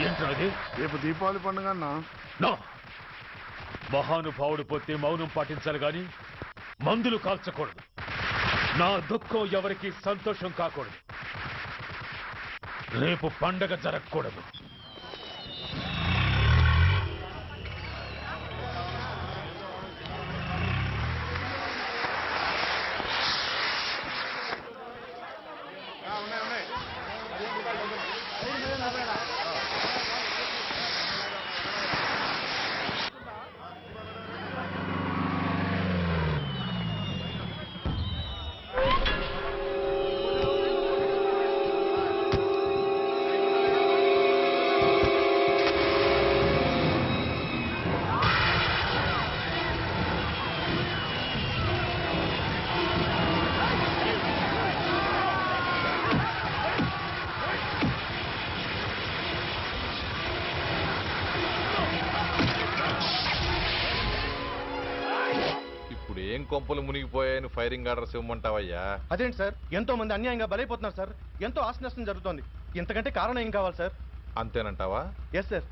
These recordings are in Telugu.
ఏంటది? రేపు దీపావళి పండుగ అన్నా. మహానుభావుడు పోతే మౌనం పాటించాలి గాని మందులు కాల్చకూడదు. నా దుఃఖం ఎవరికి సంతోషం కాకూడదు. రేపు పండగ జరగకూడదు. కొంపలు మునిగిపోయాయని ఫైరింగ్ ఆర్డర్స్ ఇవ్వమంటావయ్యా? అదేంటి సార్, ఎంతో మంది అన్యాయంగా బలైపోతున్నారు సార్. ఎంతో ఆస్తి నష్టం జరుగుతోంది. ఇంతకంటే కారణం ఏం కావాలి సార్? అంతేనంటావా? Yes sir.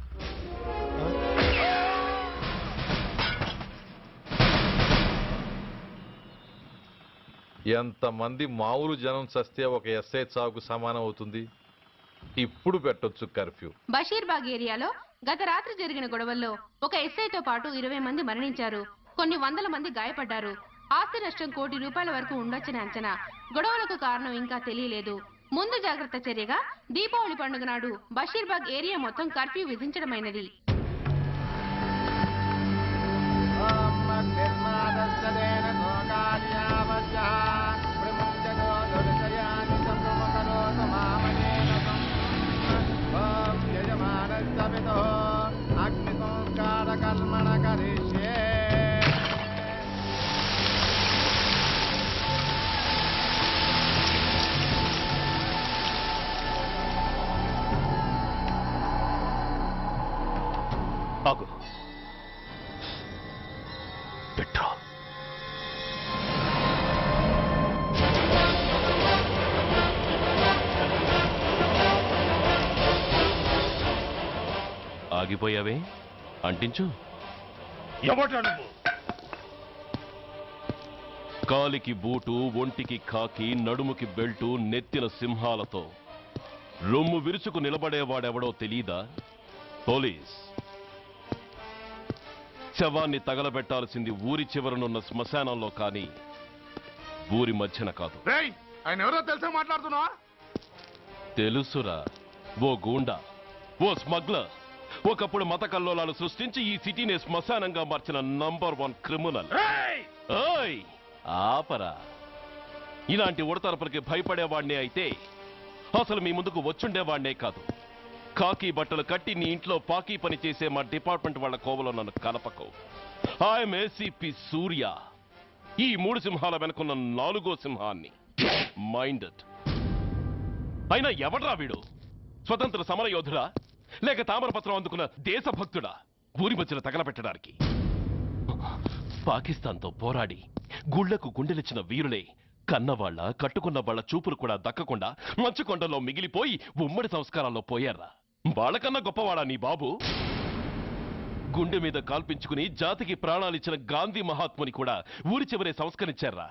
ఎంతమంది మామూలు జనం చస్తే ఒక ఎస్ఐ చావుకు సమానం అవుతుంది. ఇప్పుడు పెట్టొచ్చు కర్ఫ్యూ. బషీర్బాగ్ ఏరియాలో గత రాత్రి జరిగిన గొడవల్లో ఒక ఎస్ఐతో పాటు 20 మంది మరణించారు. కొన్ని వందల మంది గాయపడ్డారు. ఆస్తి నష్టం ₹1 కోటి వరకు ఉండొచ్చని అంచనా. గొడవలకు కారణం ఇంకా తెలియలేదు. ముందు జాగ్రత్త చర్యగా దీపావళి పండుగ నాడు బషీర్బాగ్ ఏరియా మొత్తం కర్ఫ్యూ విధించడమైనది. ఆగు. పెట్రోల్. ఆగిపోయావే, అంటించు. ఎవట్రా నువ్వు? కాలికి బూటు, ఒంటికి కాకి, నడుముకి బెల్టు, నెత్తిన సింహాలతో రొమ్ము విరుచుకు నిలబడేవాడెవడో తెలీదా? పోలీస్. శవాన్ని తగలబెట్టాల్సింది ఊరి చివరనున్న శ్మశానంలో కానీ ఊరి మధ్యన కాదు. ఆయన ఎవరో తెలుసా మాట్లాడుతున్నావా? తెలుసురా. ఓ గూండా, ఓ స్మగ్లర్, ఒకప్పుడు మత కల్లోలాలు సృష్టించి ఈ సిటీని శ్మశానంగా మార్చిన నంబర్ 1 క్రిమినల్. ఓయ్ ఆపరా. ఇలాంటి ఉడతరపులకి భయపడేవాడినే అయితే అసలు మీ ముందుకు వచ్చుండేవాడినే కాదు. కాకి బట్టలు కట్టి నీ ఇంట్లో పాకీ పని చేసే మా డిపార్ట్మెంట్ వాళ్ళ కోవలో నన్ను కలపకు. ఐఎమ్ ఏసీపీ సూర్య. ఈ 3 సింహాల వెనుకున్న 4వ సింహాన్ని. మైండెడ్. అయినా ఎవడ్రా వీడు? స్వతంత్ర సమరయోధుడా లేక తామరపత్రం అందుకున్న దేశభక్తుడా ఊరి మధ్యన తగలబెట్టడానికి? పాకిస్తాన్తో పోరాడి గుళ్లకు గుండెలిచ్చిన వీరులే కన్నవాళ్ల కట్టుకున్న వాళ్ల చూపులు కూడా దక్కకుండా మంచుకొండలో మిగిలిపోయి ఉమ్మడి సంస్కారాల్లో పోయారా? వాళ్ళకన్నా గొప్పవాడా నీ బాబు? గుండె మీద కాల్పించుకుని జాతికి ప్రాణాలిచ్చిన గాంధీ మహాత్ముని కూడా ఊరి చివరే సంస్కరించారా?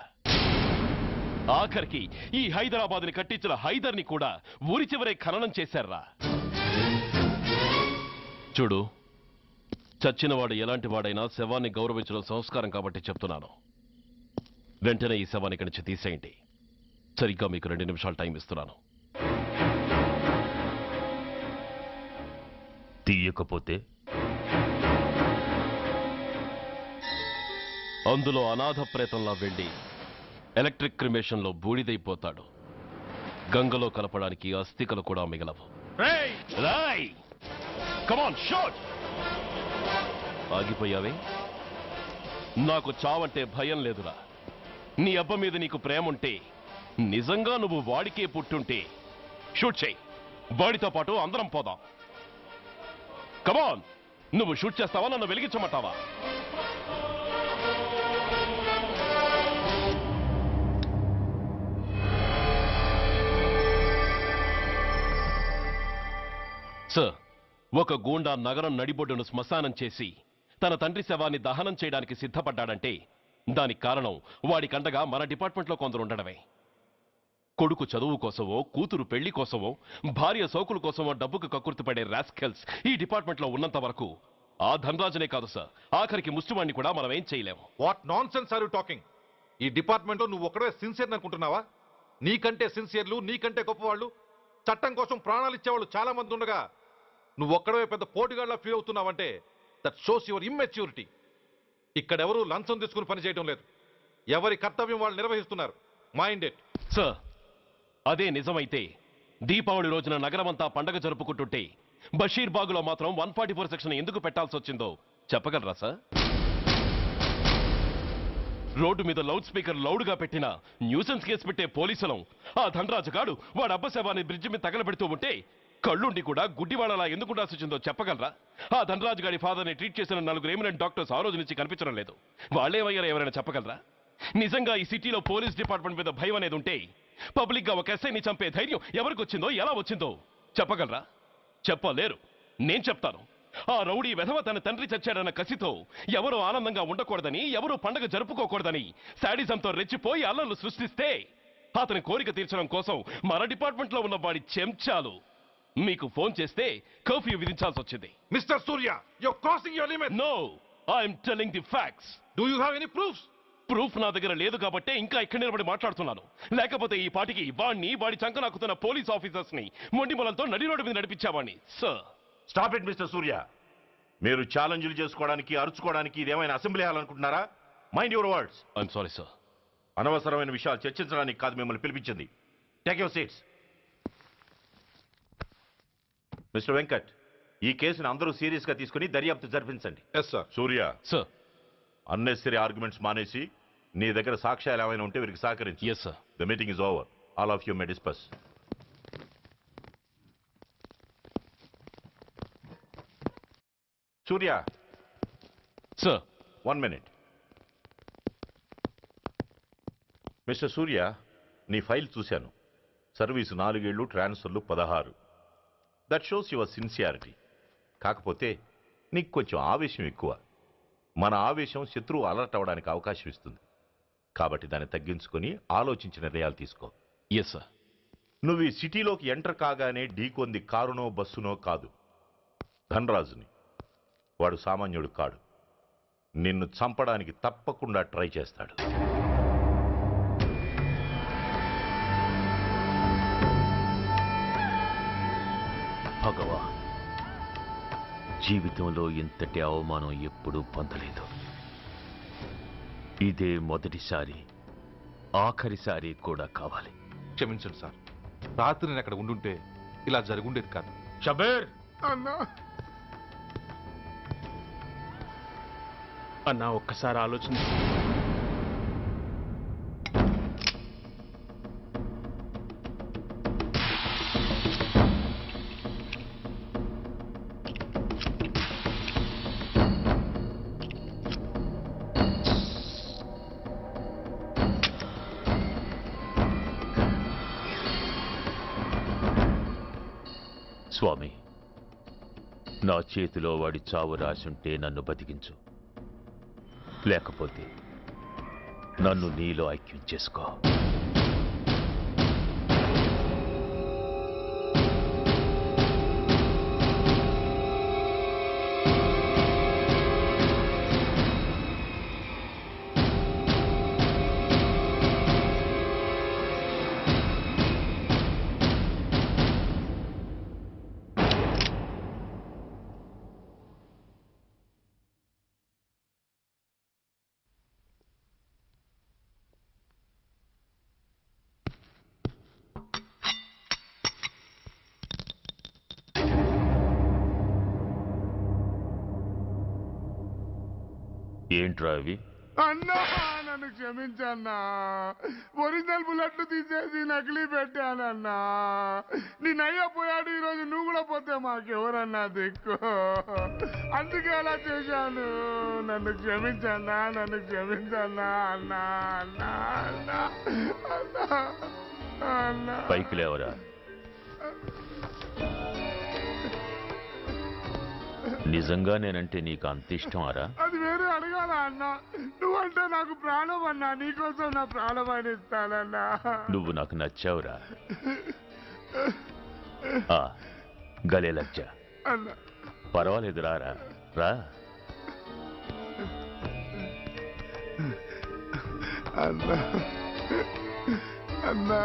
ఆఖరికి ఈ హైదరాబాద్ని కట్టించిన హైదర్ని కూడా ఊరి చివరే ఖననం చేశారా? చూడు, చచ్చినవాడు ఎలాంటి వాడైనా శవాన్ని గౌరవించడం సంస్కారం కాబట్టి చెప్తున్నాను. వెంటనే ఈ శవాన్ని ఇక్కడి నుంచి తీసేయండి. సరిగ్గా మీకు 2 నిమిషాలు టైం ఇస్తున్నాను. తీయకపోతే అందులో అనాథ ప్రేతంలా వెళ్లి ఎలక్ట్రిక్ క్రిమేషన్లో బూడిదైపోతాడు. గంగలో కలపడానికి అస్థికలు కూడా మిగలవు. ఆగిపోయావే? నాకు చావంటే భయం లేదురా. నీ అబ్బ మీద నీకు ప్రేమ ఉంటే, నిజంగా నువ్వు వాడికే పుట్టుంటే షూట్ చేయి. వాడితో పాటు అందరం పోదాం. కమాన్, నువ్వు షూట్ చేస్తావా, నన్ను వెలిగించమంటావా? సార్, ఒక గూండా నగరం నడిబొడ్డును శ్మశానం చేసి తన తండ్రి శవాన్ని దహనం చేయడానికి సిద్ధపడ్డాడంటే దానికి కారణం వాడికండగా మన డిపార్ట్మెంట్లో కొందరు ఉండడమే. కొడుకు చదువు కోసమో, కూతురు పెళ్లి కోసమో, భార్య సోకుల కోసమో డబ్బుకు కక్కుర్తిపడే రాస్కెల్స్ ఈ డిపార్ట్మెంట్లో ఉన్నంత వరకు ఆ ధనరాజునే కాదు సార్, ఆఖరికి ముష్టివాణ్ణి కూడా మనం ఏం చేయలేము. What nonsense are you talking? ఈ డిపార్ట్మెంట్లో నువ్వు ఒక్కడే సిన్సియర్ అనుకుంటున్నావా? నీకంటే సిన్సియర్లు, నీకంటే గొప్పవాళ్ళు, చట్టం కోసం ప్రాణాలు ఇచ్చేవాళ్ళు చాలా మంది ఉండగా నువ్వు ఒక్కడే పెద్ద పోటీగాళ్ళ ఫీల్ అవుతున్నావంటే దట్ షోస్ యువర్ ఇమ్మెచ్యూరిటీ. ఇక్కడెవరూ లంచం తీసుకుని పనిచేయడం లేదు. ఎవరి కర్తవ్యం వాళ్ళు నిర్వహిస్తున్నారు. Mind it. సార్, అదే నిజమైతే దీపావళి రోజున నగరమంతా పండగ జరుపుకుంటుంటే బషీర్బాగులో మాత్రం 144 సెక్షన్ ఎందుకు పెట్టాల్సి వచ్చిందో చెప్పగలరా సార్? రోడ్డు మీద లౌడ్ స్పీకర్ లౌడ్గా పెట్టిన న్యూసెన్స్ కేసు పెట్టే పోలీసులం ఆ ధనరాజు గాడు వాడు అబ్బ శవాన్ని బ్రిడ్జి మీద తగలబెడుతూ ఉంటే కళ్ళుండి కూడా గుడ్డివాడలా ఎందుకు ఉండాల్సి వచ్చిందో చెప్పగలరా? ఆ ధనరాజు గారి ఫాదర్ని ట్రీట్ చేసిన 4 ఎమినెంట్ డాక్టర్స్ ఆ రోజు నుంచి కనిపించడం లేదు. వాళ్ళేమయ్యారో ఎవరైనా చెప్పగలరా? నిజంగా ఈ సిటీలో పోలీస్ డిపార్ట్మెంట్ మీద భయం అనేది ఉంటే పబ్లిక్ గా ఒక ఎస్ఐని చంపే ధైర్యం ఎవరికి వచ్చిందో, ఎలా వచ్చిందో చెప్పగలరా? చెప్పలేరు. నేను చెప్తాను. ఆ రౌడీ వెధవ తన తండ్రి చచ్చాడన్న కసితో ఎవరూ ఆనందంగా ఉండకూడదని, ఎవరూ పండగ జరుపుకోకూడదని శాడిజంతో రెచ్చిపోయి అల్లర్లు సృష్టిస్తే అతని కోరిక తీర్చడం కోసం మన డిపార్ట్మెంట్లో ఉన్న వాడి చెంచాలు మీకు ఫోన్ చేస్తే కర్ఫ్యూ విధించాల్సి వచ్చింది. Mister Surya, you're crossing your limit. No, I'm telling the facts. Do you have any proofs? Proof నా దగ్గర లేదు కాబట్టే ఇంకా ఇక్కడ నిలబడి మాట్లాడుతున్నాను. లేకపోతే ఈ పాటికి వాడి చంక నాకుతున్న పోలీస్ ఆఫీసర్స్ ని మొండి మొలలతో నడి రోడ్డు మీద నడిపించావాణ్ణి. Sir, stop it mister Surya. మీరు ఛాలెంజ్లు చేసుకోవడానికి, అరుచుకోవడానికి ఇదేమైనా అసెంబ్లీ హాల్ అనుకుంటున్నారా? Mind your words. I'm sorry sir. అనవసరమైన విషయాలు చర్చించడానికి కాదు మిమ్మల్ని పిలిపించింది. Take your seats. Mister Venkat, ఈ కేసును అందరూ సీరియస్ గా తీసుకుని దర్యాప్తు జరిపించండి. Yes sir. Surya, sir. Unnecessary arguments మానేసి నీ దగ్గర సాక్ష్యాలు ఏమైనా ఉంటే వీరికి సహకరించి. Yes sir. The meeting is over. All of you may discuss. Surya, sir. 1 minute. Mister సూర్య, నీ ఫైల్ చూశాను. సర్వీసు 4 ఏళ్ళు, ట్రాన్స్ఫర్లు 16. That shows your sincerity. కాకపోతే నీకు కొంచెం ఆవేశం ఎక్కువ. మన ఆవేశం శత్రువు అలర్ట్ అవ్వడానికి అవకాశం ఇస్తుంది. కాబట్టి దాన్ని తగ్గించుకొని ఆలోచించిన నిర్ణయాలు తీసుకో. Yes sir. నువ్వు ఈ సిటీలోకి ఎంటర్ కాగానే ఢీకొంది కారునో బస్సునో కాదు, ధనరాజుని. వాడు సామాన్యుడు కాడు. నిన్ను చంపడానికి తప్పకుండా ట్రై చేస్తాడు. భగవాన్, జీవితంలో ఇంతటి అవమానం ఎప్పుడూ పొందలేదు. ఇదే మొదటిసారి, ఆఖరిసారి కూడా కావాలి. క్షమించండి సార్. రాత్రి నేను అక్కడ ఉండుంటే ఇలా జరుగుండేది కాదు. షబీర్ అన్నా అన్నా, ఒక్కసారి ఆలోచన. స్వామి, నా చేతిలో వాడి చావు రాసుంటే నన్ను బతికించు, లేకపోతే నన్ను నీలో ఐక్యం చేసుకో. ఏంట్రా అవి? అన్నా, నన్ను క్షమించన్నా. ఒరిజినల్ బుల్లెట్లు తీసేసి నకిలీ పెట్టానన్నా. నేనయ్యా పోయాడు, ఈరోజు నువ్వు కూడా పోతే మాకెవరన్నా దిక్కు. అందుకే అలా చేశాను. నన్ను క్షమించన్నా, నన్ను క్షమించన్నా. అన్నా అన్నా అన్నా అన్నా అన్నా. పైకి లేవరా. నిజంగా నేనంటే నీకు అంత ఇష్టం అరా? అది వేరే అడగాల అన్న. నువ్వంటే నాకు ప్రాణం అన్నా. నీకోసం నా ప్రాణం అని ఇస్తానన్నా. నువ్వు నాకు నచ్చావురా. గలే లజ్జ. అన్నా పర్వాలేదు రారా రా. అన్నా అన్నా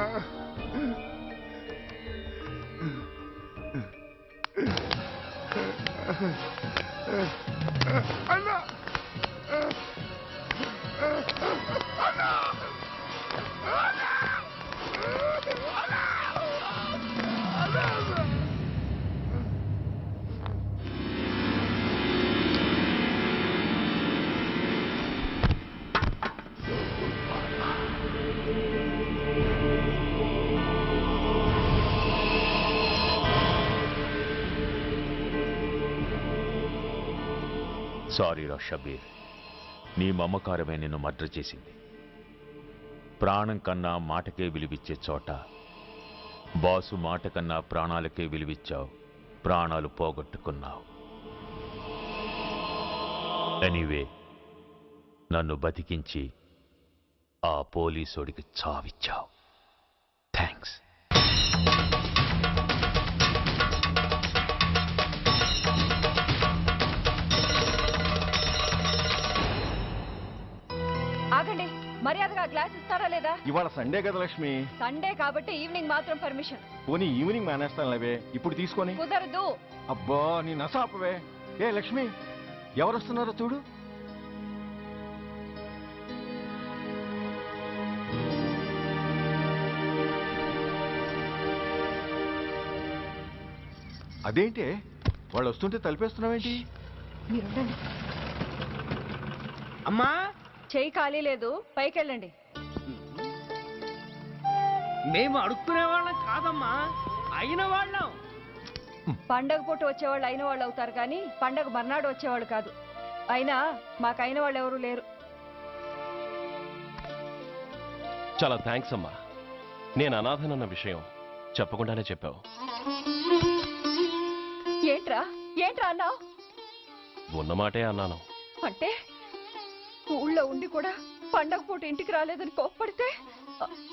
అన్నా సారీ రా షబీర్, నీ మమకారమే నిన్ను మర్డర్ చేసింది. ప్రాణం కన్నా మాటకే విలువిచ్చే చోట బాసు మాట కన్నా ప్రాణాలకే విలువిచ్చావు. ప్రాణాలు పోగొట్టుకున్నావు. ఎనీవే, నన్ను బతికించి ఆ పోలీసోడికి చావిచ్చావు. థ్యాంక్స్. ఆగండి, మర్యాదగా గ్లాస్ ఇస్తారా లేదా? ఇవాళ సండే కదా లక్ష్మి. సండే కాబట్టి ఈవినింగ్ మాత్రం పర్మిషన్. పోనీ ఈవినింగ్ మానేస్తానులేవే, ఇప్పుడు తీసుకొని. కుదరదు. అబ్బా నీ నసాపవే. ఏ లక్ష్మి, ఎవరొస్తున్నారో చూడు. అదేంటి వాళ్ళు వస్తుంటే తలిపేస్తున్నావేంటి? మీరుండండి. అమ్మా, చెయ్యి ఖాళీ లేదు, పైకెళ్ళండి. మేము అడుక్కునే వాళ్ళం కాదమ్మా, అయిన వాళ్ళం. పండగ పూట వచ్చేవాళ్ళు అయిన వాళ్ళు అవుతారు కానీ పండగ మర్నాడు వచ్చేవాళ్ళు కాదు. అయినా మాకైన వాళ్ళు ఎవరు లేరు. చాలా థ్యాంక్స్ అమ్మా. నేను అనాథనన్న విషయం చెప్పకుండానే చెప్పావు. ఏంట్రా ఏంట్రా అన్నావు? ఉన్నమాటే అన్నాను. అంటే ఊళ్ళో ఉండి కూడా పండగ పూట ఇంటికి రాలేదని కోప్పడితే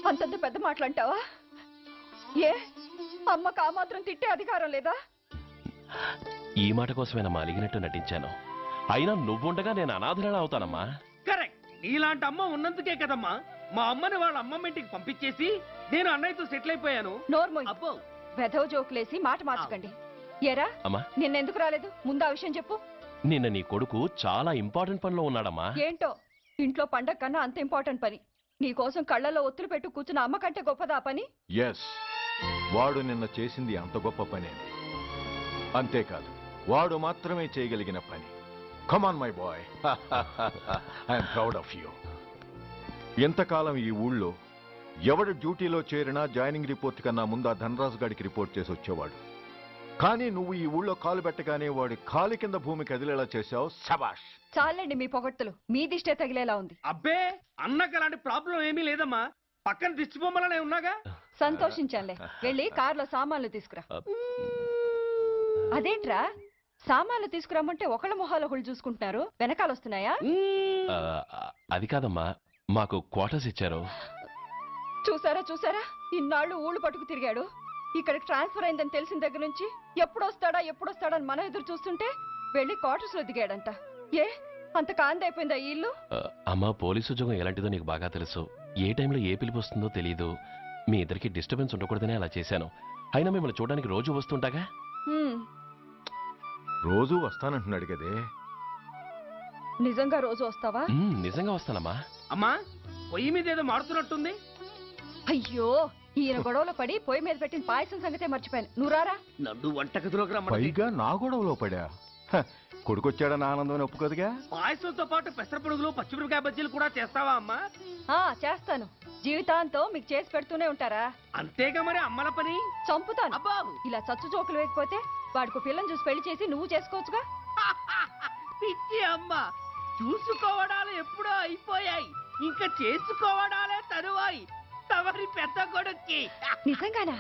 అంతంత పెద్ద మాటలంటావా? ఏ అమ్మకు ఆ మాత్రం తిట్టే అధికారం లేదా? ఈ మాట కోసమేనమ్మా అలిగినట్టు నటించాను. అయినా నువ్వుండగా నేను అనాథనలా అవుతానమ్మా. కరెక్ట్. నీలాంటి అమ్మ ఉన్నందుకే కదమ్మా మా అమ్మని వాళ్ళ అమ్మమ్మ ఇంటికి పంపించేసి నేను అన్నయ్యతో సెటిల్ అయిపోయాను. నోర్మోయ్, అబ్బో, వెధవ జోకులేసి మాట మార్చకండి. ఏరా అమ్మా, నిన్నెందుకు రాలేదు? ముందు ఆ విషయం చెప్పు. నిన్న నీ కొడుకు చాలా ఇంపార్టెంట్ పనిలో ఉన్నాడమ్మా. ఏంటో ఇంట్లో పండగ కన్నా అంత ఇంపార్టెంట్ పని. నీకోసం కళ్ళలో ఒత్తులు పెట్టు కూర్చున్న అమ్మ కంటే గొప్పదా పని? ఎస్, వాడు నిన్న చేసింది అంత గొప్ప పనే. అంతేకాదు, వాడు మాత్రమే చేయగలిగిన పని. Come on my boy, I'm proud of you. ఎంతకాలం ఈ ఊళ్ళో ఎవడు డ్యూటీలో చేరినా జాయినింగ్ రిపోర్ట్ కన్నా ముందు ఆ ధనరాజు గారికి రిపోర్ట్ చేసి వచ్చేవాడు. కానీ నువ్వు ఈ ఊళ్ళో కాలు పెట్టగానే వాడి కాలు కింద భూమి కదిలేలా చేశావు. శబాష్. చాలండి మీ పొగడ్తలు. మీ దిష్టే తగిలేలా ఉంది. అబ్బే, అన్నకు అలాంటి ప్రాబ్లం ఏమీ లేదమ్మా. పక్కన దిష్టి బొమ్మలనే ఉన్నాగా. సంతోషించాలే. వెళ్ళి కారులో సామాన్లు తీసుకురా. అదేంట్రా, సామాన్లు తీసుకురామంటే ఒకళ్ళ మొహాలు ఒకళ్ళు చూసుకుంటున్నారు, వెనకాల వస్తున్నాయా? అది కాదమ్మా, మాకు క్వార్టర్స్ ఇచ్చారు. చూసారా చూసారా, ఇన్నాళ్ళు ఊళ్ళు పట్టుకు తిరిగాడు. ఇక్కడికి ట్రాన్స్ఫర్ అయిందని తెలిసిన దగ్గర నుంచి ఎప్పుడొస్తాడని మనం ఎదురు చూస్తుంటే వెళ్ళి క్వార్టర్స్ లో దిగాడంట. ఏ అంత కాందైపోయిందా ఈ ఇల్లు? అమ్మా, పోలీసు ఉద్యోగం ఎలాంటిదో నీకు బాగా తెలుసు. ఏ టైంలో ఏ పిలుపు వస్తుందో తెలీదు. మీ ఇద్దరికి డిస్టర్బెన్స్ ఉండకూడదనే అలా చేశాను. అయినా మిమ్మల్ని చూడడానికి రోజు వస్తుంటాగా. రోజు వస్తానంటున్నాడు కదే. నిజంగా రోజు వస్తావా? నిజంగా వస్తానమ్మా. అమ్మా, పొయ్యి మీద ఏదో మారుతున్నట్టుంది. అయ్యో, ఈయన గొడవలో పడి పొయ్యి మీద పెట్టిన పాయసం సంగతే మర్చిపోయాను. నువ్వు రారా. నన్ను వంటగదిలోకి రమ్మని. పైగా నా గొడవలో పడా. కొడుకొచ్చాడని ఆనందం ఒప్పుకోదుగా. పాయసంతో పాటు పెసరపొడుగులు, పచ్చిమిరపకాయ బజ్జీలు కూడా చేస్తావా అమ్మా? చేస్తాను. జీవితాంతం మీకు చేసి పెడుతూనే ఉంటారా? అంతేగా మరి అమ్మల పని. చంపుతాను. అబ్బా, ఇలా చచ్చు జోకులు వేయకపోతే వాడికి పిల్లని చూసి పెళ్లి చేసి నువ్వు చేసుకోవచ్చుగా. పిచ్చి అమ్మ, చూసుకోవడాలు ఎప్పుడో అయిపోయాయి, ఇంకా చేసుకోవడాలే తరువాయి. తమరి పెద్ద కొడుక్కి. నిజంగానా?